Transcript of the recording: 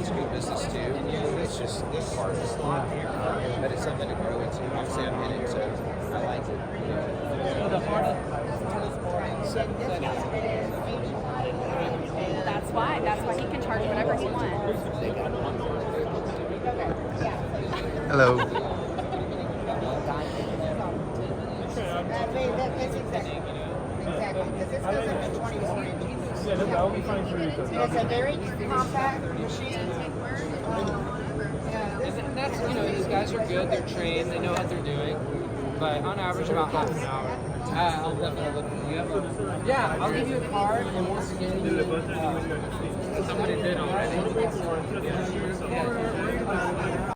It's good business too. It's just this part is but it's something to grow into. Obviously, I'm in it, so I like it. That's why. That's why he can charge whatever he wants. Hello. That's exactly, because this goes up to 24 inches. Yeah, that would be fine for you. It's a very compact machine. And that's, these guys are good, they're trained, they know what they're doing. But on average, about half an hour. I'll definitely look at you. Yeah, I'll give you a card, and once again, somebody did already.